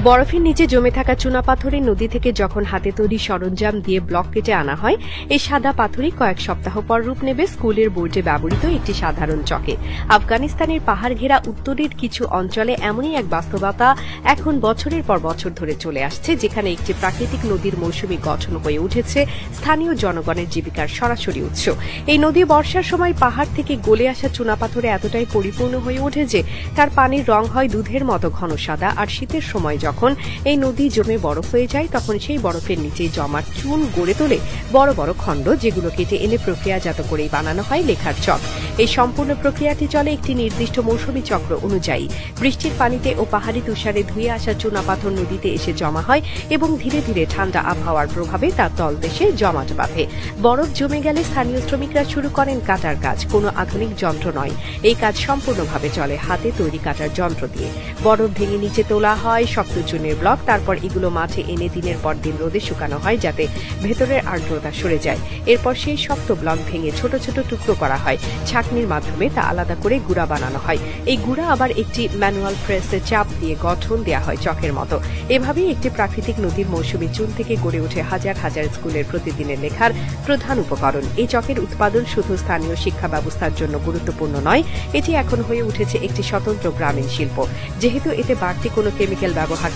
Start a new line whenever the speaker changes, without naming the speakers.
বরফের নিচে জমে থাকা চুনাপাথরের নদী থেকে যখন হাতে তৈরি সরঞ্জাম দিয়ে ব্লক কেটে আনা হয়, এই সাদা পাথরই কয়েক সপ্তাহ পর রূপ নেবে স্কুলের বোর্ডে ব্যবহৃত একটি সাধারণ চকে। আফগানিস্তানের পাহাড় ঘেরা উত্তরের কিছু অঞ্চলে এমনই এক বাস্তবতা এখন বছরের পর বছর ধরে চলে আসছে, যেখানে একটি প্রাকৃতিক নদীর মৌসুমী গঠন হয়ে উঠেছে স্থানীয় জনগণের জীবিকার সরাসরি উৎস। এই নদী বর্ষার সময় পাহাড় থেকে গলে আসা চুনাপাথরে এতটাই পরিপূর্ণ হয়ে ওঠে যে তার পানির রং হয় দুধের মতো ঘন সাদা। আর শীতের সময় যখন এই নদী জমে বরফ হয়ে যায়, তখন সেই বরফের নিচে জমা চুন গড়ে তোলে বড় বড় খণ্ড, যেগুলো কেটে এনে প্রক্রিয়াজাত করেই বানানো হয় লেখার চক। এই সম্পূর্ণ প্রক্রিয়াটি চলে একটি নির্দিষ্ট মৌসুমী চক্র অনুযায়ী। বৃষ্টির পানিতে ও পাহাড়ি তুষারে ধুয়ে আসা চুনাপাথর নদীতে এসে জমা হয় এবং ধীরে ধীরে ঠান্ডা আবহাওয়ার প্রভাবে তার তলদেশে জমাট বাঁধে। বরফ জমে গেলে স্থানীয় শ্রমিকরা শুরু করেন কাটার কাজ। কোনো আধুনিক যন্ত্র নয়, এই কাজ সম্পূর্ণভাবে চলে হাতে তৈরি কাটার যন্ত্র দিয়ে। বরফ ভেঙে নিচে তোলা হয় শক্ত চুনের ব্লক, তারপর এগুলো মাঠে এনে দিনের পর দিন রোদে শুকানো হয় যাতে ভেতরের আর্দ্রতা সরে যায়। এরপর সেই শক্ত ব্লক ভেঙে ছোট ছোট টুকরো করা হয়। ছাঁকনির মাধ্যমে তা আলাদা করে গুঁড়া বানানো হয়। এই গুঁড়া আবার একটি ম্যানুয়াল প্রেসে চাপ দিয়ে গঠন দেওয়া হয় চকের মতো। এভাবেই একটি প্রাকৃতিক নদীর মৌসুমী চুন থেকে গড়ে ওঠে হাজার হাজার স্কুলের প্রতিদিনের লেখার প্রধান উপকরণ। এই চকের উৎপাদন শুধু স্থানীয় শিক্ষা ব্যবস্থার জন্য গুরুত্বপূর্ণ নয়, এটি এখন হয়ে উঠেছে একটি স্বতন্ত্র গ্রামীণ শিল্প। যেহেতু এতে বাড়তি কোনো কেমিক্যাল ব্যবহার